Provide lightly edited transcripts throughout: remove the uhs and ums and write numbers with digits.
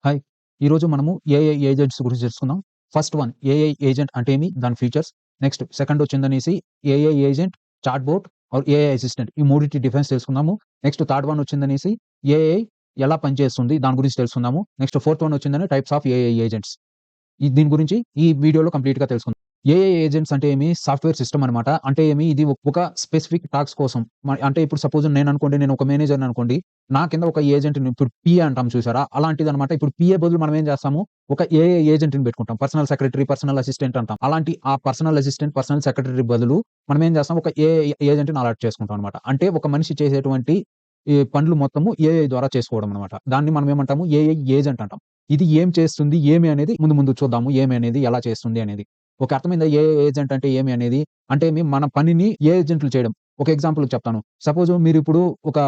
Hi! ఈరోజు మనము AI agents గురించి తెలుసుకుందాం. ఫస్ట్ వన్ ఏఐ ఏజెంట్ అంటే ఏమి? దాని ఫీచర్స్. నెక్స్ట్ సెకండ్ వచ్చేందనేసి AI agent, chatbot or AI assistant ఈ మూడిటి డిఫరెన్స్ తెలుసుకుందాము. నెక్స్ట్ థర్డ్ వన్ వచ్చిందనేసి ఏఐ ఎలా పనిచేస్తుంది? దాని గురించి తెలుసుకుందాము. నెక్స్ట్ ఫోర్త్ వన్ వచ్చిందని టైప్స్ ఆఫ్ ఏఐ ఏజెంట్స్. దీని గురించి ఈ వీడియోలో కంప్లీట్‌గా తెలుసుకుందాం. ఏఐ ఏజెంట్స్ అంటే ఏమి? సాఫ్ట్‌వేర్ సిస్టమ్ అనమాట. అంటే ఏమి? ఇది ఒక స్పెసిఫిక్ టాస్క్ కోసం. అంటే ఇప్పుడు సపోజ్ నేననుకోండి, నేను ఒక మేనేజర్‌ని అనుకోండి. నా కింద ఒక ఏజెంట్‌ని ఇప్పుడు పిఏ అంటాం చూసారా? అలాంటిదనమాట. ఇప్పుడు పిఏ బదులు మనం ఏం చేస్తాము? ఒక ఏఐ ఏజెంట్‌ని పెట్టుకుంటాం. పర్సనల్ సెక్రటరీ, పర్సనల్ అసిస్టెంట్ అంటాం. అలాంటి ఆ పర్సనల్ అసిస్టెంట్, పర్సనల్ సెక్రటరీ బదులు మనం ఏం చేస్తాం? ఒక ఏఐ ఏజెంట్‌ని అలాట్ చేసుకుంటాం అనమాట. అంటే ఒక మనిషి చేసేటువంటి ఈ పనులు మొత్తము ఏఐ ద్వారా చేసుకోవడం అనమాట. దాన్ని మనం ఏమంటాము? ఏఐ ఏజెంట్ అంటాం. ఇది ఏం చేస్తుంది? ఏమి అనేది ముందు ముందు చూద్దాము. ఏమి అనేది, ఎలా చేస్తుంది అనేది. ఓకే. అర్థమైందా? ఏఐ ఏజెంట్ అంటే ఏమి అనేది? అంటే మన పనిని ఏజెంట్లు చేయడం. ఒక ఎగ్జాంపుల్ చెప్తాను. సపోజ్ మీరిప్పుడు ఒక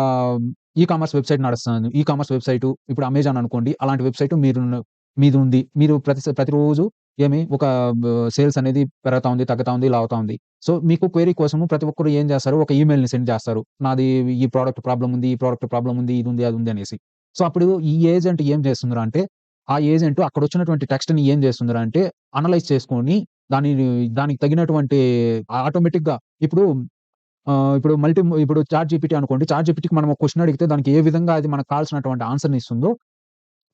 కామర్స్ వెబ్‌సైట్ నడుస్తుంది. కామర్స్ వెబ్‌సైటు ఇప్పుడు అమెజాన్ అనుకోండి. అలాంటి వెబ్‌సైట్ మీదుంది. మీరు ప్రతిరోజు ఒక సేల్స్ అనేది పెరుగుతా ఉంది, తగ్గుతా ఉంది, ఇలా అవుతా ఉంది. సో, మీకు క్వెరీ కోసము ప్రతి ఒక్కరు ఏం చేస్తారు? ఒక ఈమెయిల్‌ని సెండ్ చేస్తారు. నాది ఈ ప్రొడక్ట్ ప్రాబ్లమ్ ఉంది, ఈ ప్రొడక్ట్ ప్రాబ్లమ్ ఉంది, ఇది ఉంది, అది ఉంది అనేసి. సో, అప్పుడు ఈ ఏజెంట్ ఏం చేస్తుందిరా అంటే, ఆ ఏజెంట్ అక్కడొచ్చినటువంటి టెక్స్ట్‌ని ఏం చేస్తుందిరా అంటే, అనలైజ్ చేసుకొని దానిని దానికి తగినటువంటి ఆటోమేటిక్‌గా ఇప్పుడు ఇప్పుడు చాట్ జీపీటీ అనుకోండి. చాట్ జీపీటీకి మనం ఒక క్వెషన్ అడిగితే దానికి ఏ విధంగా అది మనకు కావాల్సినటువంటి ఆన్సర్‌ని ఇస్తుందో,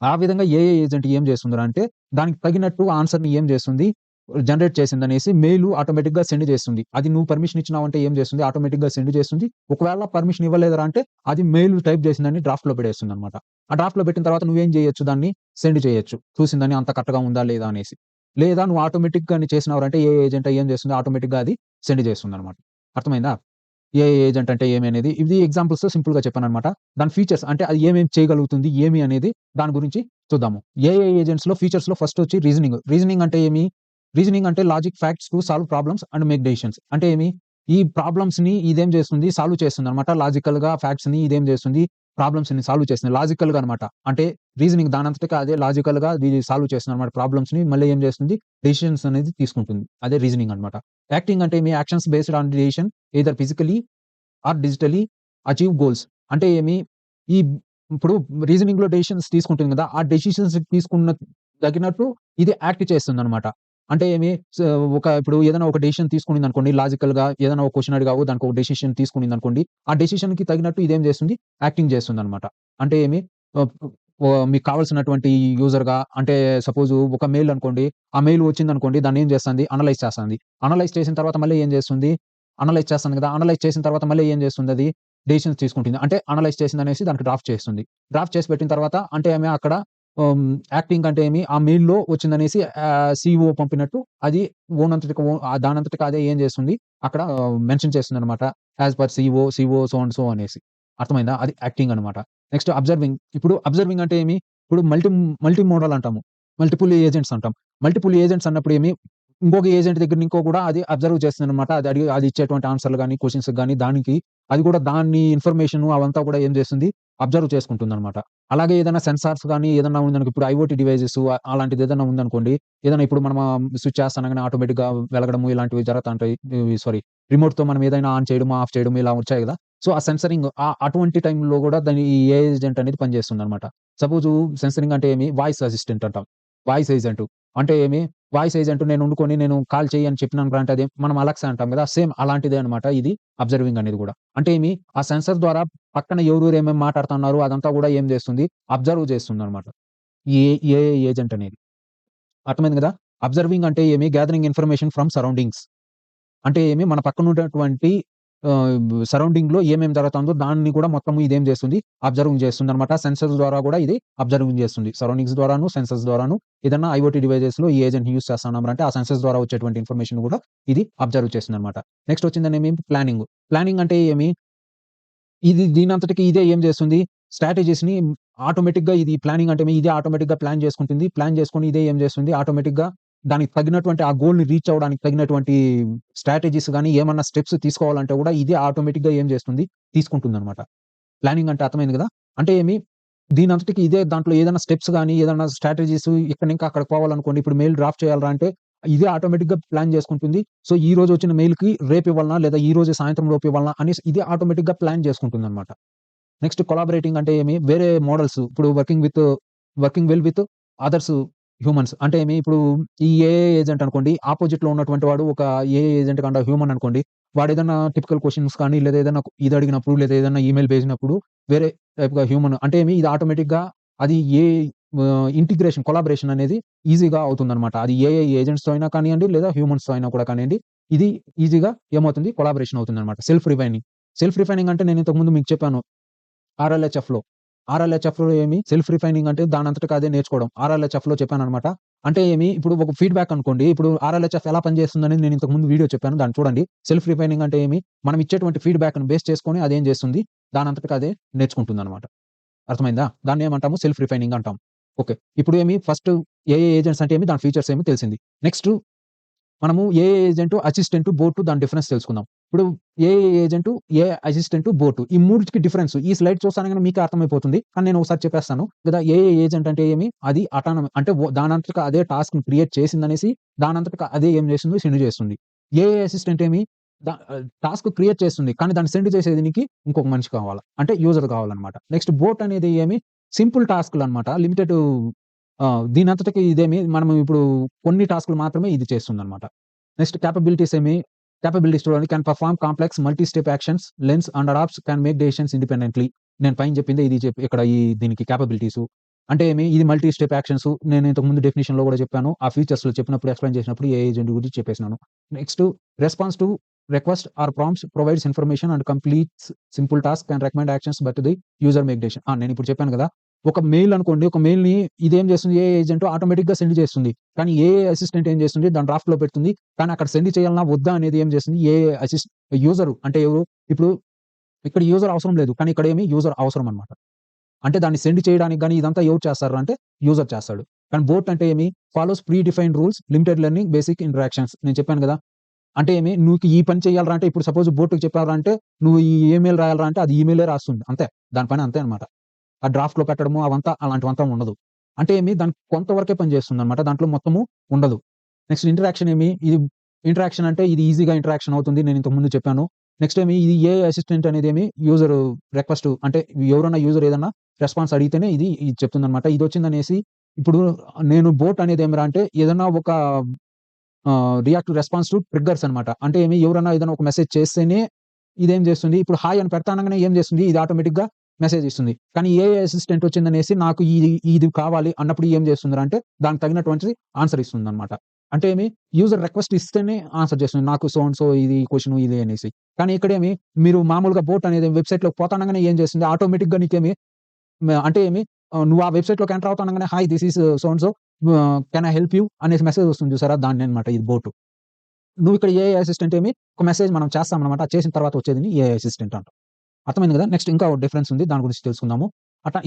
ఆ విధంగా ఏఐ ఏజెంట్ ఏం చేస్తుందిరా అంటే, దానికి తగినట్టు ఆన్సర్‌ని ఏం చేస్తుంది, జనరేట్ చేసిందనేసి మెయిల్ ఆటోమేటిక్‌గా సెండ్ చేస్తుంది. అది నువ్వు పర్మిషన్ ఇచ్చినావంటే ఏం చేస్తుంది, ఆటోమేటిక్‌గా సెండ్ చేస్తుంది. ఒకవేళ పర్మిషన్ ఇవ్వలేదురా అంటే, అది మెయిల్ టైప్ చేసిందని డ్రాఫ్ట్‌లో పెట్టేస్తుందనమాట. ఆ డ్రాఫ్ట్‌లో పెట్టిన తర్వాత నువ్వేం చేయొచ్చు, దాన్ని సెండ్ చేయొచ్చు. చూసిందని అంత కరెక్ట్‌గా ఉందా లేదా అనేసి. లేదా నువ్వు ఆటోమేటిక్‌గాని చేసినావురా అంటే ఏఐ ఏజెంట్ ఏం చేస్తుంది, ఆటోమేటిక్‌గా అది సెండ్ చేస్తుందనమాట. అర్థమైందా? ఏఐ ఏజెంట్ అంటే ఏమి అనేది, ఇది ఎగ్జాంపుల్స్‌తో సింపుల్‌గా చెప్పాననమాట. దాని ఫీచర్స్ అంటే అది ఏమేమి చేయగలుగుతుంది, ఏమి అనేది దాని గురించి చూద్దాము. ఏఐ ఏజెంట్స్‌లో ఫీచర్స్‌లో ఫస్ట్ వచ్చి రీజనింగ్. రీజనింగ్ అంటే ఏమి? రీజనింగ్ అంటే logic facts to solve problems and make decisions. అంటే ఏమి? ఈ ప్రాబ్లమ్స్‌ని ఇదేం చేస్తుంది, సాల్వ్ చేస్తుందనమాట. లాజికల్‌గా ఫ్యాక్ట్స్‌ని ఇదేం చేస్తుంది, ప్రాబ్లమ్స్‌ని సాల్వ్ చేస్తుంది. లాజికల్‌గా అనమాట. అంటే రీజనింగ్ దానంతటికి అదే లాజికల్‌గా ఇది సాల్వ్ చేస్తుందనమాట ప్రాబ్లమ్స్‌ని. మళ్ళీ ఏం చేస్తుంది, డెసిషన్స్ అనేది తీసుకుంటుంది. అదే రీజనింగ్ అనమాట. యాక్టింగ్ అంటే ఏమి? Actions based on decision either physically or digitally achieve goals. అంటే ఏమి? ఈ ఇప్పుడు రీజనింగ్‌లో డెసిషన్స్ తీసుకుంటుంది గదా! ఆ డెసిషన్స్ తీసుకున్న తగినట్టు ఇది యాక్ట్ చేస్తుందనమాట. అంటే ఏమి? ఇప్పుడు ఏదైనా ఒక డెసిషన్ తీసుకునిందనుకోండి లాజికల్‌గా ఏదైనా ఒక క్వెషన్ అడిగావు, దానికి ఒక డెసిషన్ తీసుకునిందనుకోండి. ఆ డెసిషన్‌కి తగినట్టు ఇదేం చేస్తుంది, యాక్టింగ్ చేస్తుందనమాట. అంటే ఏమి? ఆహ్, మీకు కావాల్సినటువంటి యూజర్‌గా అంటే సపోజ్ ఒక మెయిల్ అనుకోండి. ఆ మెయిల్ వచ్చిందనుకోండి. దాన్ని ఏం చేస్తుంది, అనలైజ్ చేస్తుంది. అనలైజ్ చేసిన తర్వాత మళ్ళీ ఏం చేస్తుంది, అనలైజ్ చేస్తాను గదా! అనలైజ్ చేసిన తర్వాత మళ్ళీ ఏం చేస్తుందది, డెసిషన్స్ తీసుకుంటుంది. అంటే అనలైజ్ చేసిందనేసి దానికి డ్రాఫ్ట్ చేస్తుంది. డ్రాఫ్ట్ చేసి పెట్టిన తర్వాత అంటే ఆమె అక్కడ హ్మ్, యాక్టింగ్ అంటే ఏమి, ఆ మెయిల్‌లో వచ్చిందనేసి సీఈఓ పంపినట్టు అది దానంతటికి అదే ఏం చేస్తుంది, అక్కడ మెన్షన్ చేస్తుందనమాట. As per CEO so and so అనేసి. అర్థమైందా? అది యాక్టింగ్ అనమాట. Next observing. ఇప్పుడు అబ్జర్వింగ్ అంటే ఏమి, ఇప్పుడు మల్టీ మోడల్ అంటాము. మల్టిపుల్ ఏజెంట్స్ అంటాం. మల్టిపుల్ ఏజెంట్స్ అన్నప్పుడు ఏమి, ఇంకొక ఏజెంట్ దగ్గర ఇంకో కూడా అది అబ్జర్వ్ చేస్తుందనమాట. అది ఇచ్చేటువంటి ఆన్సర్‌లు గాని, క్వెషన్స్‌కి గాని దానికి అది కూడా దాన్ని ఇన్ఫర్మేషన్ అవంతా కూడా ఏం చేస్తుంది, అబ్జర్వ్ చేసుకుంటుందనమాట. అలాగే ఏదైనా సెన్సార్స్ గాని ఏదన్నా ఉందనుకో, ఇప్పుడు ఐఓటీ డివైసెస్ అలాంటిది ఏదైనా ఉందనుకోండి. ఏదైనా ఇప్పుడు మనం స్విచ్ చేస్తానంగానే ఆటోమేటిక్‌గా వెలగడము ఇలాంటివి జరుగుతుంటాయి. సారీ, రిమోట్‌తో మనం ఏదైనా ఆన్ చేయడము, ఆఫ్ చేయడము ఇలా వచ్చాయి గదా! సో, ఆ సెన్సరింగ్ అటువంటి టైంలో గూడా దాని ఈ ఏఐ ఏజెంట్ అనేది పనిచేస్తుందనమాట. సపోజు సెన్సరింగ్ అంటే ఏమి, వాయిస్ అసిస్టెంట్ అంటాం. వాయిస్ ఏజెంట్ అంటే ఏమి, వాయిస్ ఏజెంట్ నేను కాల్ చెయ్యి అని చెప్పినానురా అంటే అది మనం అలెక్సా అంటాం గదా! సేమ్ అలాంటిదే అనమాట ఇది అబ్జర్వింగ్ అనేది గూడా. అంటే ఏమి, ఆ సెన్సార్ ద్వారా పక్కన ఎవరెవరు ఏమేమి మాట్లాడుతున్నారు అదంతా గూడా ఏం చేస్తుంది, అబ్జర్వ్ చేస్తుందనమాట. ఏ ఏఐ ఏజెంట్ అనేది. అర్థమైంది గదా! అబ్జర్వింగ్ అంటే ఏమి, గ్యాదరింగ్ ఇన్ఫర్మేషన్ ఫ్రమ్ సరౌండింగ్స్. అంటే ఏమి, మన పక్కనున్నటువంటి సరౌండింగ్‌లో ఏమేమి జరుగుతుందో దాన్ని కూడా మొత్తం ఇదేం చేస్తుంది, అబ్జర్వింగ్ చేస్తుందనమాట. సెన్సర్స్ ద్వారా కూడా ఇది అబ్జర్వింగ్ చేస్తుంది. సరౌండింగ్స్ ద్వారాను, సెన్సర్స్ ద్వారాను ఏదన్నా ఐఓటీ డివైసెస్‌లో ఈ ఏజెంట్‌ని యూజ్ చేస్తున్నామంటే ఆ సెన్సర్స్ ద్వారా వచ్చేటువంటి ఇన్ఫర్మేషన్ కూడా ఇది అబ్జర్వ్ చేస్తుందనమాట. నెక్స్ట్ వచ్చిందనేమి ప్లానింగ్. ప్లానింగ్ అంటే ఏమి, దీనంతటికి ఇదే ఏం చేస్తుంది, స్ట్రాటజీస్‌ని ఆటోమేటిక్‌గా ఇది ప్లానింగ్ అంటే ఇదే ఆటోమేటిక్‌గా ప్లాన్ చేసుకుంటుంది. ప్లాన్ చేసుకొని ఇదే ఏం చేస్తుంది, ఆటోమేటిక్‌గా దానికి తగినటువంటి ఆ గోల్‌ని రీచ్ అవ్వడానికి తగినటువంటి స్ట్రాటజీస్ గాని, ఏమన్నా స్టెప్స్ తీసుకోవాలంటే కూడా ఇదే ఆటోమేటిక్‌గా ఏం చేస్తుంది, తీసుకుంటుందనమాట. ప్లానింగ్ అంటే అర్థమైంది గదా! అంటే ఏమి, దీనంతటికి ఇదే దాంట్లో ఏదైనా స్టెప్స్ గాని, ఏదన్నా స్ట్రాటజీస్ ఇక్కడి నుంచి అక్కడికి పోవాలనుకోండి. ఇప్పుడు మెయిల్ డ్రాఫ్ట్ చేయాలిరా అంటే, ఇదే ఆటోమేటిక్‌గా ప్లాన్ చేసుకుంటుంది. సో, ఈ రోజు వచ్చిన మెయిల్‌కి రేపు ఇవ్వాలనా? లేదా ఈ రోజే సాయంత్రం లోపు ఇవ్వాలనా? అనేసి ఇదే ఆటోమేటిక్‌గా ప్లాన్ చేసుకుంటుందనమాట. నెక్స్ట్ కొలాబరేటింగ్ అంటే ఏమి, వేరే మోడల్స్ ఇప్పుడు working with working well with others humans. అంటే ఇప్పుడు ఈ ఏఐ ఏజెంట్ అనుకోండి, ఆపోజిట్‌లో ఉన్నటువంటి వాడు ఒక ఏఐ ఏజెంట్ కాకుండా హ్యూమన్ అనుకోండి. వాడేదన్నా టిపికల్ క్వెషన్స్ కానీ, లేదా ఏదన్నా ఇది అడిగినప్పుడు, లేదా ఏదన్నా ఈమెయిల్ చేసినప్పుడు వేరే టైప్‌గా హ్యూమన్ అంటే ఇది ఆటోమేటిక్‌గా అది ఇంటిగ్రేషన్, కొలాబరేషన్ అనేది ఈజీగా అవుతుందనమాట. అది ఏఐ ఏజెంట్స్‌తో అయినా కానియండి, లేదా హ్యూమన్స్‌తో అయినా కూడా కానియండి. ఇది ఈజీగా ఏమవుతుంది కొలాబరేషన్ అవుతుందనమాట. Self refining. సెల్ఫ్ రిఫైనింగ్ అంటే నేను ఇంతకుముందు మీకు చెప్పాను. ఆర్ఎల్‌హెచ్‌ఎఫ్‌లో. ఆర్ఎల్‌హెచ్‌ఎఫ్‌లో సెల్ఫ్ రిఫైనింగ్ అంటే దానంతటికి అదే నేర్చుకోవడం. ఆర్ఎల్‌హెచ్‌ఎఫ్‌లో చెప్పాననమాట. అంటే ఇప్పుడు ఒక ఫీడ్‌బ్యాక్ అనుకోండి. ఇప్పుడు ఆర్ఎల్‌హెచ్‌ఎఫ్ ఎలా పనిచేస్తుందనేది నేను ఇంతకుముందు వీడియో చెప్పాను. దాన్ని చూడండి. సెల్ఫ్ రిఫైనింగ్ అంటే మనం ఇచ్చేటువంటి ఫీడ్‌బ్యాక్‌ని బేస్ చేసుకొని అదేం చేస్తుంది, దానంతటికి అదే నేర్చుకుంటుందనమాట. అర్థమైందా? దాన్నేమంటాము సెల్ఫ్ రిఫైనింగ్ అంటాం. ఓకే. ఇప్పుడు ఫస్ట్ ఏఐ ఏజెంట్స్ అంటే దాని ఫీచర్స్ తెలిసింది. నెక్స్ట్ మనము ఏఐ ఏజెంట్, అసిస్టెంట్, బోట్ దాని డిఫరెన్స్ తెలుసుకుందాం. ఇప్పుడు AI agent, AI assistant, boat ఈ మూడిటికి డిఫరెన్స్ ఈ స్లైడ్ చూస్తానే మీకే అర్థమైపోతుంది. కానీ నేను ఒకసారి చెప్పేస్తాను కదా! ఏఐ ఏజెంట్ అంటే అది అంటే దానంతటిక అదే టాస్క్‌ని క్రియేట్ చేసిందనేసి దానంతటిక అదే ఏం చేస్తుంది సెండ్ చేస్తుంది. ఏఐ అసిస్టెంట్ టాస్క్ క్రియేట్ చేస్తుంది. కానీ దాన్ని సెండ్ చేసేది ఇంకొక మనిషి కావాల. అంటే యూజర్ కావాలన్నమాట. నెక్స్ట్ బోట్ అనేది సింపుల్ టాస్క్‌లన్నమాట. లిమిటెడ్ దీనంతటికి మనం ఇప్పుడు కొన్ని టాస్క్‌లు మాత్రమే ఇది చేస్తుందన్నమాట. నెక్స్ట్ కేపబిలిటీస్ చూడండి. Can perform complex multi step actions, learns and adapts, can make decisions independently. నేను పైన చెప్పిందే ఇది ఇక్కడ దీనికి కేపబిలిటీసు. అంటే ఇది మల్టీ స్టెప్ యాక్షన్స్. నేను ఇంతకు ముందు డెఫినిషన్‌లో కూడా చెప్పాను. ఆ ఫీచర్స్‌లో చెప్పినప్పుడు ఎక్స్‌ప్లెయిన్ చేసినప్పుడు ఏ ఏజెంట్ గురించి చెప్పేసినాను. Next response to request or prompts, provides information and completes simple task, can recommend actions but the user make decision. నేనిప్పుడు చెప్పాను కదా! ఒక మెయిల్ అనుకోండి. ఒక మెయిల్‌ని ఇదేం చేస్తుంది ఏఐ ఏజెంట్ ఆటోమేటిక్‌గా సెండ్ చేస్తుంది. కానీ ఏఐ అసిస్టెంట్ ఏం చేస్తుంది దాన్ని డ్రాఫ్ట్‌లో పెడుతుంది. కానీ అక్కడ సెండ్ చేయాలనా వద్దా అనేది ఏం చేస్తుంది ఏఐ యూజరు అంటే ఎవరు? ఇప్పుడు ఇక్కడ యూజర్ అవసరం లేదు. కానీ ఇక్కడ యూజర్ అవసరం అన్నమాట. అంటే దాన్ని సెండ్ చేయడానికి గాని ఇదంతా ఎవరు చేస్తారు అంటే యూజర్ చేస్తాడు. కానీ బోట్ అంటే follows pre defined rules, limited learning, basic interactions. నేను చెప్పాను కదా! అంటే నువ్వు ఈ పని చేయాలిరా అంటే ఇప్పుడు సపోజ్ బోట్‌కి చెప్పావురా అంటే నువ్వు ఈ ఈమెయిల్ రాయాలిరా అంటే అది ఈమెయిలే రాస్తుంది. అంతే. దాని పని అంతే అన్నమాట. ఆ డ్రాఫ్ట్‌లో పెట్టడము అలాంటివంతా ఉండదు. అంటే దానికి కొంత వరకే పని చేస్తుందన్నమాట. దాంట్లో మొత్తము ఉండదు. నెక్స్ట్ ఇంటరాక్షన్ ఇది ఇంటరాక్షన్ అంటే ఇది ఈజీగా ఇంటరాక్షన్ అవుతుంది. నేను ఇంతకు ముందు చెప్పాను. నెక్స్ట్ ఇది ఏఐ అసిస్టెంట్ అనేది యూజర్ రిక్వెస్ట్ అంటే ఎవరైనా యూజర్ ఏదన్నా రెస్పాన్స్ అడిగితేనే ఇది చెప్తుందన్నమాట. ఇదొచ్చిందనేసి ఇప్పుడు నేను బోట్ అనేది ఏమిరా అంటే ఏదన్నా ఒక రియాక్ట్ రెస్పాన్స్ టు ట్రిగ్గర్స్ అన్నమాట. అంటే ఎవరైనా ఏదైనా ఒక మెసేజ్ చేస్తేనే ఇదేం చేస్తుంది, ఇప్పుడు హాయ్ అని పెడతా అనంగానే ఏం చేస్తుంది, ఇది ఆటోమేటిక్‌గా మెసేజ్ ఇస్తుంది. కానీ ఏఐ అసిస్టెంట్ వచ్చిందనేసి నాకు ఇది కావాలి అన్నప్పుడు ఏం చేస్తుందిరా అంటే దానికి తగినటువంటిది ఆన్సర్ ఇస్తుందన్నమాట. అంటే యూజర్ రిక్వెస్ట్ ఇస్తేనే ఆన్సర్ చేస్తుంది. నాకు సో అండ్ సో ఇది క్వెషన్ ఇది అనేసి. కానీ ఇక్కడేమి మీరు మామూలుగా బోట్ అనేది వెబ్‌సైట్‌లోకి పోతానంగానే ఏం చేస్తుంది ఆటోమేటిక్‌గా అంటే నువ్వు ఆ వెబ్‌సైట్‌లోకి ఎంటర్ అవుతా అనంగానే hi this is so and so can I help you అనేసి మెసేజ్ వస్తుంది చూసారా? దాన్నే ఇది బోట్. నువ్వు ఇక్కడ ఏఐ అసిస్టెంట్ ఒక మెసేజ్ మనం చేస్తామనమాట. అది చేసిన తర్వాత వచ్చేదిని ఏఐ అసిస్టెంట్ అంటాం. అర్థమైంది గదా! నెక్స్ట్ ఇంకా ఒక డిఫరెన్స్ ఉంది. దాని గురించి తెలుసుకుందాము.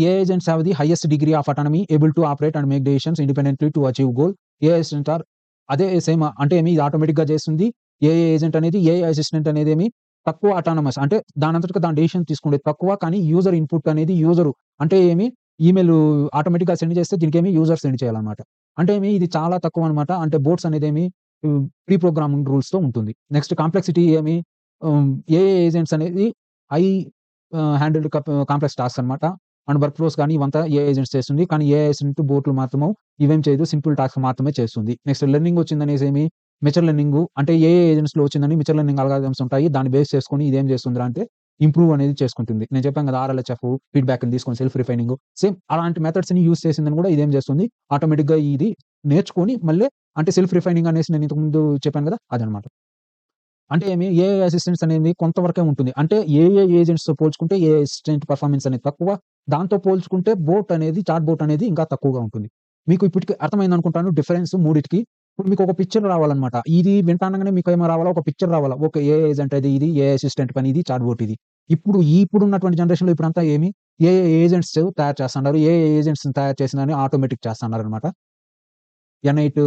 AI agents have the highest degree of autonomy able to operate and make decisions independently to achieve goal. AI assistant అదే సేమ్ అంటే ఇది ఆటోమేటిక్‌గా చేస్తుంది. ఏఐ ఏజెంట్ అనేది ఏఐ అసిస్టెంట్ అనేదేమి తక్కువ అటానమస్ అంటే దానంతటికి దాని డెసిషన్ తీసుకునేది తక్కువ. కానీ యూజర్ ఇన్‌పుట్ అనేది అంటే ఈమెయిల్ ఆటోమేటిక్‌గా సెండ్ చేస్తే దీనికేమి యూజర్ సెండ్ చేయాలన్నమాట. అంటే ఇది చాలా తక్కువనమాట. అంటే బోట్స్ అనేదేమి ప్రీ ప్రోగ్రామింగ్ రూల్స్‌తో ఉంటుంది. నెక్స్ట్ కాంప్లెక్సిటీ ఏఐ ఏజెంట్స్ అనేది హై హ్యాండిల్డ్ కాంప్లెక్స్ టాస్క్స్ అన్నమాట. అండ్ వర్క్ ఫ్లోస్ గాని ఇవంతా ఏఐ ఏజెంట్స్ చేస్తుంది. కానీ ఏఐ అసిస్టెంట్ బోట్‌లు మాత్రము ఇవేం చేయదు. సింపుల్ టాస్క్ మాత్రమే చేస్తుంది. నెక్స్ట్ లెర్నింగ్ వచ్చిందనేసి మెషిన్ లెర్నింగ్ అంటే ఏఐ ఏజెంట్స్‌లో వచ్చిందని మెషిన్ లెర్నింగ్ అల్గారిథమ్స్ ఉంటాయి. దాన్ని బేస్ చేసుకొని ఇదేం చేస్తుందిరా అంటే ఇంప్రూవ్ అనేది చేసుకుంటుంది. నేను చెప్పాను కదా! ఆర్ఎల్‌హెచ్‌ఎఫ్ ఫీడ్‌బ్యాక్‌ని తీసుకొని సెల్ఫ్ రిఫైనింగ్ సేమ్ అలాంటి మెథడ్స్‌ని యూజ్ చేసిందని కూడా ఇదేం చేస్తుంది ఆటోమేటిక్‌గా ఇది నేర్చుకొని మళ్ళీ అంటే సెల్ఫ్ రిఫైనింగ్ అనేసి నేను ఇంతకు ముందు చెప్పాను కదా! అదనమాట. అంటే ఏఐ అసిస్టెంట్స్ అనేది కొంతవరకే ఉంటుంది. అంటే ఏఐ ఏజెంట్స్‌తో పోల్చుకుంటే ఏఐ అసిస్టెంట్ పెర్ఫార్మన్స్ అనేది తక్కువ. దాంతో పోల్చుకుంటే చాట్ బోట్ అనేది ఇంకా తక్కువగా ఉంటుంది. మీకు ఇప్పటికి అర్థమైందనుకుంటాను డిఫరెన్స్ మూడిటికి. ఇప్పుడు మీకొక పిక్చర్ రావాలన్నమాట. ఇది వింటానంగానే మీకేమో రావాలా? ఒక పిక్చర్ రావాలా? ఓకే. ఏఐ ఏజెంట్ ఇది ఏఐ అసిస్టెంట్ పని ఇది, చాట్ బోట్ ఇది. ఇప్పుడున్నటువంటి జనరేషన్‌లో ఇప్పుడంతా ఏఐ ఏజెంట్స్ తయారు చేస్తున్నారు. ఏఐ ఏజెంట్స్‌ని తయారు చేసిందని ఆటోమేటిక్ చేస్తన్నారన్నమాట. ఎన్8,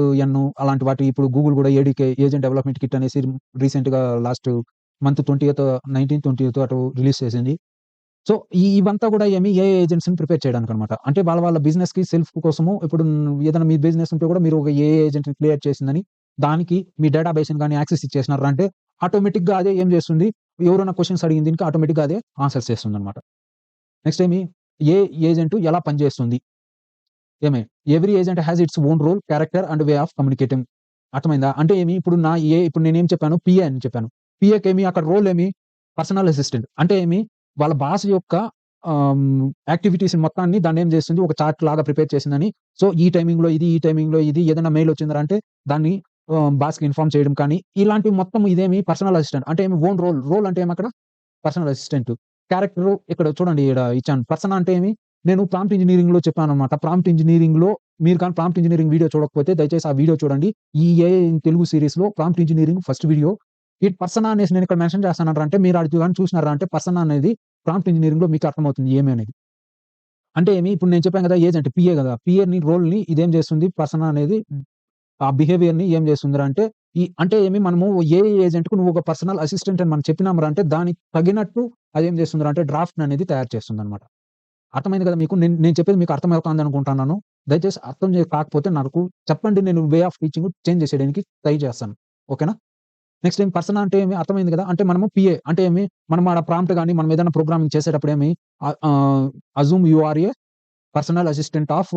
అలాంటి వాటి ఇప్పుడు గూగుల్ గూడా ఏడీకే ఏజెంట్ డెవలప్‌మెంట్ కిట్ అనేసి రీసెంట్‌గా లాస్ట్ మంత్ 19, 20 అటు రిలీజ్ చేసింది. సో, ఇవంతా గూడా ఏఐ ఏజెంట్స్‌ని ప్రిపేర్ చేయడానికనమాట. అంటే వాళ్ళ బిజినెస్‌కి సెల్ఫ్ కోసము ఇప్పుడు ఏదైనా మీ బిజినెస్ ఉంటే గూడా మీరు ఒక ఏఐ ఏజెంట్‌ని క్రియేట్ చేసిందని దానికి మీ డేటాబేస్‌ని గాని యాక్సెస్ ఇచ్చేసినారు అంటే ఆటోమేటిక్‌గా అదే ఏం చేస్తుంది ఎవరైనా క్వెషన్స్ అడిగిన దీనికి ఆటోమేటిక్‌గా అదే ఆన్సర్స్ చేస్తుందనమాట. నెక్స్ట్ ఏ ఏజెంట్ ఎలా పనిచేస్తుంది? ఏమి every agent has its own role, character and way of communicating. అర్థమైందా? అంటే ఏమి ఇప్పుడు నేనేం చెప్పాను పిఏ అని చెప్పాను. పిఏకేమి అక్కడ రోల్ ఏమి పర్సనల్ అసిస్టెంట్. అంటే ఏమి వాళ్ళ బాస్ యొక్క ఆహ్, యాక్టివిటీస్ మొత్తాన్ని దాన్నేం చేస్తుంది ఒక చార్ట్ లాగా ప్రిపేర్ చేసిందని. సో, ఈ టైమింగ్‌లో ఇది, ఈ టైమింగ్‌లో ఇది ఏదైనా మెయిల్ వచ్చిందిరా అంటే దాన్ని బాస్‌కి ఇన్ఫార్మ్ చేయడం కానీ, ఇలాంటివి మొత్తం ఇదేమి పర్సనల్ అసిస్టెంట్. అంటే ఏమి ఓన్ రోల్. రోల్ అంటే ఏమక్కడ పర్సనల్ అసిస్టెంట్. క్యారెక్టరు ఇక్కడ చూడండి ఈడ ఇచ్చాను. పర్సన్ అంటే ఏమి నేను ప్రాంప్ట్ ఇంజినీరింగ్‌లో చెప్పాననమాట. ప్రాంప్ట్ ఇంజినీరింగ్‌లో మీరు కానీ ప్రాంప్ట్ ఇంజినీరింగ్ వీడియో చూడకపోతే దయచేసి ఆ వీడియో చూడండి. ఈ ఏఐ ఇన్ తెలుగు సీరీస్‌లో ప్రాంప్ట్ ఇంజినీరింగ్ ఫస్ట్ వీడియో. ఈ పర్సనా అనేసి నేను ఇక్కడ మెన్షన్ చేస్తానురా అంటే మీరు అది గాని చూసినారా అంటే పర్సనా అనేది ప్రాంప్ట్ ఇంజినీరింగ్‌లో మీకు అర్థమవుతుంది ఏమి అనేది. అంటే ఏమి ఇప్పుడు నేను చెప్పాను కదా! ఏజెంట్ పిఏ గదా! పిఏని రోల్‌ని ఇదేం చేస్తుంది పర్సనా అనేది ఆ బిహేవియర్‌ని ఏం చేస్తుందిరా అంటే అంటే ఏమి మనము ఏఐ ఏజెంట్‌కు నువ్వు ఒక పర్సనల్ అసిస్టెంట్ అని మనం చెప్పినాంరా అంటే దానికి తగినట్టు అదేం చేస్తుందిరా అంటే డ్రాఫ్ట్ అనేది తయారు చేస్తుందన్నమాట. అర్థమైంది కదా మీకు? నేను నేను చెప్పేది మీకు అర్థమవుతాంది అనుకుంటున్నాను. దయచేసి అర్థం కాకపోతే నాకు చెప్పండి. నేను వే ఆఫ్ టీచింగ్ చేంజ్ చేసేయడానికి ట్రై చేస్తాను. ఓకేనా? నెక్స్ట్ ఏమి పర్సన్ అంటే ఏమి అర్థమైంది కదా! అంటే మనము పిఏ అంటే ఏమి మనం ఆడ ప్రాంప్ట్ గాని మనం ఏదైనా ప్రోగ్రామింగ్ చేసేటప్పుడు ఏమి ah, ah, assume you are a personal assistant of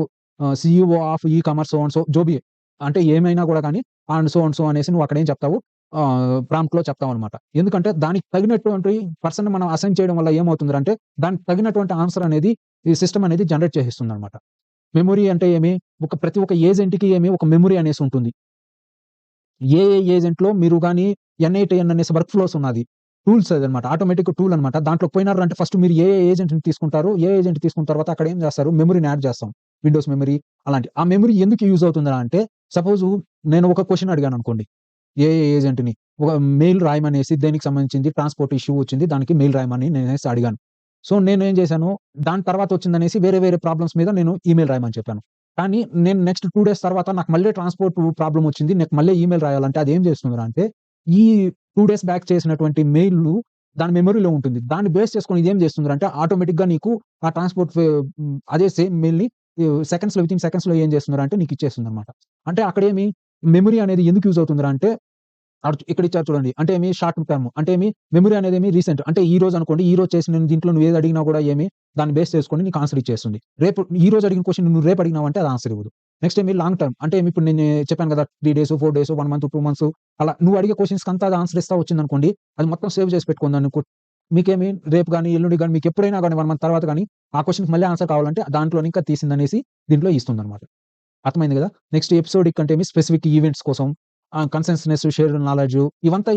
CEO of ecommerce so and so జో బి అంటే ఏమైనా కూడా గాని అండ్ సో అనేసి నువ్వు అక్కడ ఏం చెప్తావు ప్రాంప్ట్‌లో చెప్తావన్నమాట. ఎందుకంటే దానికి తగినటువంటి పర్సన్‌ని మనం అసైన్ చేయడం వల్ల ఏమవుతుందంటే దానికి తగినటువంటి ఆన్సర్ అనేది ఈ సిస్టమ్ అనేది జనరేట్ చేసేస్తుందన్నమాట. మెమరీ అంటే ఏమి ప్రతి ఒక్క ఏజెంట్‌కి ఏమి ఒక మెమరీ అనేసి ఉంటుంది. ఏఐ ఏజెంట్‌లో మీరు గాని ఎన్8ఎన్ అనేసి వర్క్ ఫ్లోస్ ఉన్నది. టూల్స్ అదనమాట. ఆటోమేటిక్ టూల్ అనమాట. దాంట్లో పోయినారంటే ఫస్ట్ మీరు ఏఐ ఏజెంట్‌ని తీసుకుంటారు. ఏఐ ఏజెంట్ తీసుకున్న తర్వాత అక్కడ ఏం చేస్తారు మెమరీని యాడ్ చేస్తాం. విండోస్ మెమరీ అలాంటి. ఆ మెమరీ ఎందుకు యూజ్ అవుతుందిరా అంటే సపోజు నేను ఒక క్వెషన్ అడిగాననుకోండి. ఏఐ ఏజెంట్‌ని ఒక మెయిల్ రాయమనేసి దేనికి సంబంధించింది ట్రాన్స్‌పోర్ట్ ఇష్యూ వచ్చింది. దానికి మెయిల్ రాయమని నేనేసి అడిగాను. సో, నేనేం చేశాను దాని తర్వాత వచ్చిందనేసి వేరే వేరే ప్రాబ్లమ్స్ మీద నేను ఈమెయిల్ రాయమని చెప్పాను. కానీ నేను నెక్స్ట్ 2 డేస్ తర్వాత నాకు మళ్ళీ ట్రాన్స్‌పోర్ట్ ప్రాబ్లమ్ వచ్చింది. నాకు మళ్ళీ ఈమెయిల్ రాయాలంటే అదేం చేస్తుందిరా అంటే, ఈ 2 డేస్ బ్యాక్ చేసినటువంటి మెయిలు దాని మెమరీలో ఉంటుంది. దాన్ని బేస్ చేసుకొని ఇదేం చేస్తుందిరా అంటే ఆటోమేటిక్‌గా నీకు ఆ అదే సేమ్ మెయిల్‌ని వితిన్ సెకండ్స్‌లో ఏం చేస్తుందిరా అంటే నీకు ఇచ్చేస్తుందన్నమాట. అంటే అక్కడేమి మెమరీ అనేది ఎందుకు యూజ్ అవుతుందిరా అంటే ఇక్కడ ఇచ్చారు చూడండి. అంటే ఏమి షార్ట్ టర్మ్ అంటే మెమరీ అనేదేమి రీసెంట్. అంటే ఈ రోజు అనుకోండి. ఈ రోజు చేసిన దీంట్లో నువ్వు ఏది అడిగినా కూడా దాన్ని బేస్ చేసుకొని నీకు ఆన్సర్ ఇచ్చేస్తుంది. రేపు ఈ రోజు అడిగిన క్వెషన్ నువ్వు రేపు అడిగినావంటే అది ఆన్సర్ ఇవ్వదు. నెక్స్ట్ లాంగ్ టర్మ్ అంటే ఇప్పుడు నేను చెప్పాను కదా! 3 డేస్, 4 డేస్, 1 మంత్, 2 మంత్స్ అలా నువ్వు అడిగే క్వెషన్స్‌కంతా అది ఆన్సర్ ఇస్తా వచ్చిందనుకోండి. అది మొత్తం సేవ్ చేసి పెట్టుకుందనుకో రేపు గాని, ఎల్లుండి గాని మీకెప్పుడైనా గాని 1 మంత్ తర్వాత గాని ఆ క్వెషన్‌కి మళ్ళీ ఆన్సర్ కావాలంటే దాంట్లో ఇంకా తీసిందనేసి దీంట్లో ఇస్తుందన్నమాట. అర్థమైంది గదా! నెక్స్ట్ ఎపిసోడిక్ అంటే స్పెసిఫిక్ ఈవెంట్స్ కోసం కన్సెన్స్‌నెస్, షేర్డ్ నాలెడ్జ్ ఇవంతా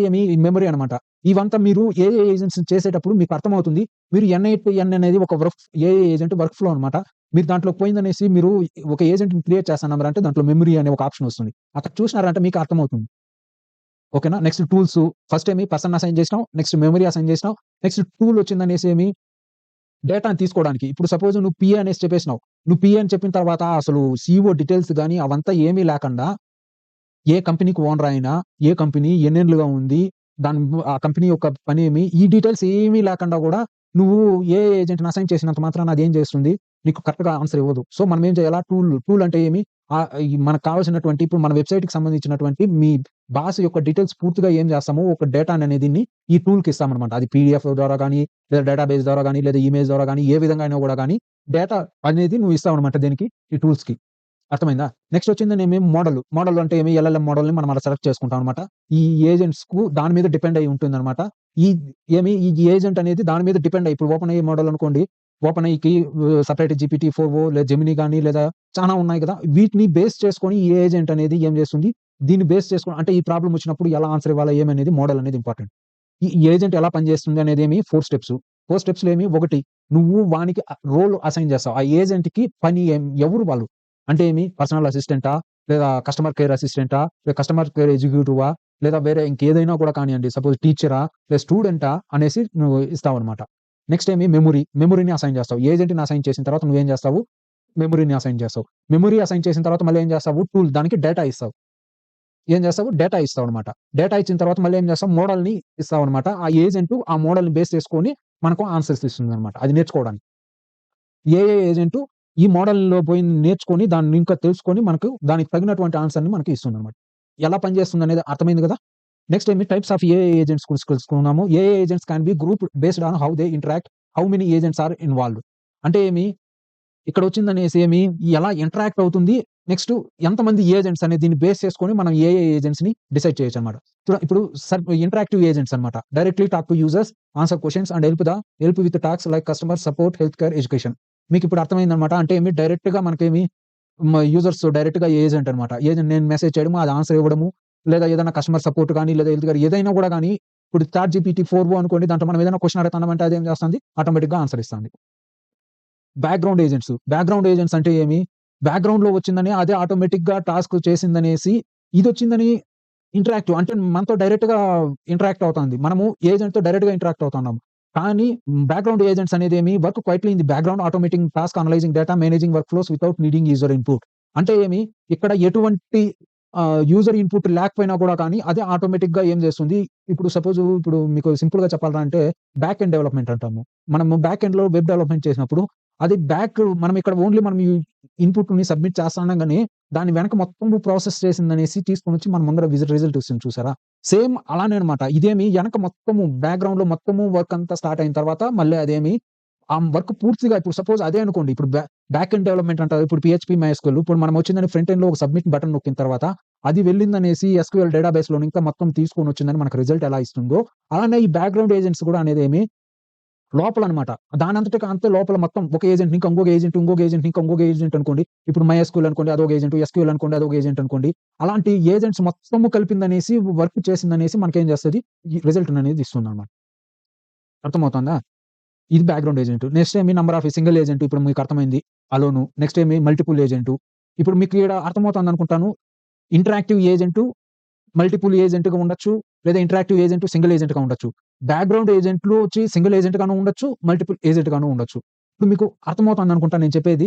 మెమరీ అనమాట. ఇవంతా మీరు ఏఐ ఏజెంట్స్ చేసేటప్పుడు మీకు అర్థమవుతుంది. మీరు ఎన్8ఎన్ అనేది ఒక ఏఐ ఏజెంట్ వర్క్ ఫ్లో అనమాట. మీరు దాంట్లోకి పోయిందనేసి మీరు ఒక ఏజెంట్‌ని క్రియేట్ చేస్తన్నారంటే దాంట్లో మెమరీ అనే ఒక ఆప్షన్ వస్తుంది. అక్కడ చూసినారంటే మీకు అర్థమవుతుంది. ఓకేనా? Next tools first person assign చేసినాం. నెక్స్ట్ మెమరీ అసైన్ చేసినాం. నెక్స్ట్ టూల్ వచ్చిందనేసి డేటాని తీసుకోవడానికి. ఇప్పుడు సపోజ్ నువ్వు పిఏ అనేసి చెప్పేసినావు. నువ్వు పిఏ అని చెప్పిన తర్వాత అసలు సీఈఓ డీటెయిల్స్ గాని అవంతా ఏమీ లేకుండా ఏ కంపెనీకి ఓనర్ అయినా, ఏ కంపెనీ ఎన్నేళ్లుగా ఉంది, ఆ కంపెనీ యొక్క పనేమి, ఈ డీటెయిల్స్ ఏమీ లేకుండా గూడా నువ్వు ఏఐ ఏజెంట్‌ని అసైన్ చేసినంత మాత్రాన అదేం చేస్తుంది, నీకు కరెక్ట్‌గా ఆన్సర్ ఇవ్వదు. సో, మనం ఏం చేయాలా టూల్ అంటే మనకు కావాల్సినటువంటి ఇప్పుడు మన వెబ్‌సైట్‌కి సంబంధించినటువంటి మీ బాస్ యొక్క డీటెయిల్స్ పూర్తిగా ఏం చేస్తాము, ఒక డేటాననేదిని ఈ టూల్‌కి ఇస్తామనమాట. అది పీడీఎఫ్ ద్వారా గాని, లేదా డేటాబేస్ ద్వారా గాని, లేదా ఇమేజ్ ద్వారా గాని, ఏ విధంగా అయినా గూడా గాని డేటా అనేది నువ్వు ఇస్తావనమాట దేనికి, ఈ టూల్స్‌కి. అర్థమైందా? నెక్స్ట్ వచ్చిందనేమి మోడల్. మోడల్ అంటే ఎల్ఎల్ఎం మోడల్‌ని మనం అలా సెలెక్ట్ చేసుకుంటాం అనమాట. ఈ ఏజెంట్స్‌కు దాని మీద డిపెండ్ అయ్యి ఉంటుందనమాట. ఈ ఈ ఏజెంట్ అనేది దాని మీద డిపెండ్ అయ్యి ఇప్పుడు ఓపెన్ అయ్యే మోడల్ అనుకోండి. ఓపెన్ అయ్యికి సెపరేట్ జీపీటీ 4o లేదా జెమినీ గాని లేదా చానా ఉన్నాయి కదా! వీటిని బేస్ చేసుకొని ఈ ఏజెంట్ అనేది ఏం చేస్తుంది, దీన్ని బేస్ చేసుకొని అంటే ఈ ప్రాబ్లమ్ వచ్చినప్పుడు ఎలా ఆన్సర్ ఇవ్వాలా ఏమనేది మోడల్ అనేది ఇంపార్టెంట్. ఈ ఏజెంట్ ఎలా పనిచేస్తుంది అనేదేమి 4 స్టెప్స్. 4 స్టెప్స్‌లో 1 నువ్వు వానికి రోల్ అసైన్ చేస్తావు. ఆ ఏజెంట్‌కి పని ఎవరు వాళ్ళు? అంటే పర్సనల్ అసిస్టెంటా? లేదా కస్టమర్ కేర్ అసిస్టెంటా? లేదా కస్టమర్ కేర్ ఎగ్జిక్యూటివా? లేదా వేరే ఇంకేదైనా కూడా కానియండి. సపోజ్ టీచరా? లేదా స్టూడెంటా? అనేసి నువ్వు ఇస్తావన్నమాట. నెక్స్ట్ మెమరీని అసైన్ చేస్తావు. ఏజెంట్‌ని అసైన్ చేసిన తర్వాత నువ్వేం చేస్తావు? మెమరీని అసైన్ చేస్తావు. మెమరీ అసైన్ చేసిన తర్వాత మళ్ళీ ఏం చేస్తావు? టూల్ దానికి డేటా ఇస్తావు. ఏం చేస్తావు? డేటా ఇస్తావనమాట. డేటా ఇచ్చిన తర్వాత మళ్ళీ ఏం చేస్తాం? మోడల్‌ని ఇస్తావనమాట. ఆ ఏజెంట్ ఆ మోడల్‌ని బేస్ చేసుకొని మనకు ఆన్సర్స్ ఇస్తుందనమాట. అది నేర్చుకోవడానికి. ఏఐ ఏజెంట్ ఈ మోడల్‌లో పోయి నేర్చుకొని దాన్ని ఇంకా తెలుసుకొని మనకు దానికి తగినటువంటి ఆన్సర్‌ని మనకి ఇస్తుందనమాట. ఎలా పనిచేస్తుందనేది అర్థమైంది గదా! Next types of AI agents గురించి తెలుసుకున్నాము. AI agents can be grouped based on how they interact, how many agents are involved. అంటే ఇక్కడ వచ్చిందనేసి ఎలా ఇంటరాక్ట్ అవుతుంది, నెక్స్ట్ ఎంతమంది ఏజెంట్స్ అనేది దీన్ని బేస్ చేసుకొని మనం ఏజెంట్స్‌ని డిసైడ్ చేయొచ్చనమాట. ఇప్పుడు ఇంటరాక్టివ్ ఏజెంట్స్ అనమాట. Directly talk to users, answer questions and help with tasks like customer support, health care, education. మీకిప్పుడు అర్థమైందనమాట. అంటే డైరెక్ట్‌గా యూజర్స్ డైరెక్ట్‌గా ఏజెంట్ అనమాట. ఏజెంట్ నేను మెసేజ్ చేయడము, అది ఆన్సర్ ఇవ్వడము, లేదా ఏదైనా కస్టమర్ సపోర్ట్ గాని, లేదా హెల్త్ కేర్ ఏదైనా గూడా గాని, ఇప్పుడు చాట్ జీపీటీ 4o అనుకోండి. దాంట్లో మనం ఏదైనా క్వెషన్ అడుగుతున్నామంటే అదేం చేస్తుంది? ఆటోమేటిక్‌గా ఆన్సర్ ఇస్తుంది. బ్యాక్‌గ్రౌండ్ ఏజెంట్స్ అంటే బ్యాక్‌గ్రౌండ్‌లో వచ్చిందని అదే ఆటోమేటిక్‌గా టాస్క్ చేసిందనేసి ఇదొచ్చిందని ఇంటరాక్టివ్ అంటే మనతో డైరెక్ట్‌గా ఇంటరాక్ట్ అవుతుంది. మనము ఏజెంట్‌తో డైరెక్ట్‌గా ఇంటరాక్ట్ అవుతున్నాము. కానీ బ్యాక్‌గ్రౌండ్ ఏజెంట్స్ అనేదేమి work quietly in the background automating task analysing data managing workflows without needing user input. అంటే ఇక్కడ ఎటువంటి యూజర్ ఇన్‌పుట్ లేకపోయినా కూడా కానీ అదే ఆటోమేటిక్‌గా ఏం చేస్తుంది, ఇప్పుడు మీకు సింపుల్‌గా చెప్పాలా అంటే బ్యాక్ ఎండ్ డెవలప్‌మెంట్ అంటాము. మనము బ్యాక్ ఎండ్‌లో వెబ్ డెవలప్‌మెంట్ చేసినప్పుడు అది మనం ఇక్కడ ఓన్లీ మనం ఈ ఇన్‌పుట్‌ని సబ్మిట్ చేస్తున్నాం గాని, దాని వెనక మొత్తము ప్రాసెస్ చేసిందనేసి తీసుకొనొచ్చి మన ముందర రిజల్ట్ ఇస్తుంది చూసారా? సేమ్ అలానే అన్నమాట. ఎనక మొత్తము బ్యాక్‌గ్రౌండ్‌లో మొత్తము వర్క్ అంతా స్టార్ట్ అయిన తర్వాత మళ్ళీ ఆ వర్క్ పూర్తిగా ఇప్పుడు సపోజ్ అదే అనుకోండి. ఇప్పుడు బ్యాక్ ఎండ్ డెవలప్‌మెంట్ అంటారు. ఇప్పుడు పీహెచ్‌పీ, మైఎస్‌క్యూఎల్ ఇప్పుడు మనం వచ్చిందని ఫ్రంట్ ఎండ్‌లో ఒక సబ్మిట్ బటన్ నొక్కిన తర్వాత అది వెళ్ళిందనేసి ఎస్‌క్యూఎల్ డేటాబేస్‌లోని ఇంకా మొత్తం తీసుకొనొచ్చిందని మనకు రిజల్ట్ ఎలా ఇస్తుందో, అలానే ఈ బ్యాక్‌గ్రౌండ్ ఏజెంట్స్ కూడా లోపలనమాట. దానంతటికి అంతే లోపల మొత్తం ఒక ఏజెంట్ ఇంకా ఇంకొక ఏజెంట్, ఇంకొక ఏజెంట్ ఇంకా ఇంకొక ఏజెంట్ అనుకోండి. ఇప్పుడు మైఎస్‌క్యూఎల్ అనుకోండి అదొక ఏజెంట్, ఎస్‌క్యూఎల్ అనుకోండి అదొక ఏజెంట్ అనుకోండి. అలాంటి ఏజెంట్స్ మొత్తము కలిపిందనేసి వర్క్ చేసిందనేసి మనకేం చేస్తది? ఈ రిజల్ట్‌ననేది ఇస్తుందనమాట. అర్థమవుతుందా? ఇది background agent. Next number of single agent ఇప్పుడు మీకు అర్థమైంది. అలోను. Next multiple agent. ఇప్పుడు మీకు ఈడ అర్థమవుతుందనుకుంటాను. ఇంటరాక్టివ్ ఏజెంట్ మల్టిపుల్ ఏజెంట్‌గా ఉండొచ్చు. లేదా ఇంటరాక్టివ్ ఏజెంట్ సింగిల్ ఏజెంట్‌గా ఉండొచ్చు. బ్యాక్‌గ్రౌండ్ ఏజెంట్‌లు వచ్చి సింగిల్ ఏజెంట్ గాను ఉండొచ్చు. మల్టిపుల్ ఏజెంట్ గాను ఉండొచ్చు. ఇప్పుడు మీకు అర్థమవుతుందనుకుంటా నేను చెప్పేది.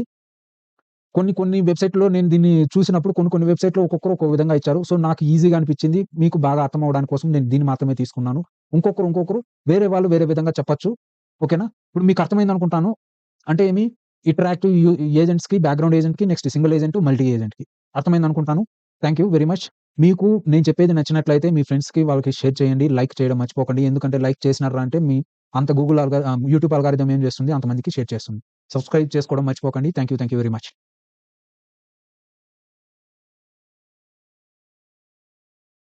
కొన్ని వెబ్‌సైట్‌లో నేను దీన్ని చూసినప్పుడు కొన్ని వెబ్‌సైట్‌లో ఒక్కొక్కరు ఒక్కో విధంగా ఇచ్చారు. సో, నాకు ఈజీగా అనిపించింది. మీకు బాగా అర్థం అవ్వడానికి కోసం నేను దీన్ని మాత్రమే తీసుకున్నాను. ఇంకొకరు వేరే వాళ్ళు వేరే విధంగా చెప్పొచ్చు. ఓకేనా? ఇప్పుడు మీకు అర్థమైందనుకుంటాను. అంటే ఇంటరాక్టివ్ ఏజెంట్స్‌కి, బ్యాక్‌గ్రౌండ్ ఏజెంట్‌కి, నెక్స్ట్ సింగిల్ ఏజెంట్, మల్టీ ఏజెంట్‌కి. అర్థమైందనుకుంటాను. Thank you very much. మీకు నేను చెప్పేది నచ్చినట్లయితే మీ ఫ్రెండ్స్‌కి వాళ్ళకి షేర్ చేయండి. లైక్ చేయడం మర్చిపోకండి. ఎందుకంటే లైక్ చేసినార్రా అంటే అంత యూట్యూబ్ అల్గారిథం ఏం చేస్తుంది అంతమందికి షేర్ చేస్తుంది. సబ్స్క్రైబ్ చేసుకోవడం మర్చిపోకండి. Thank you very much.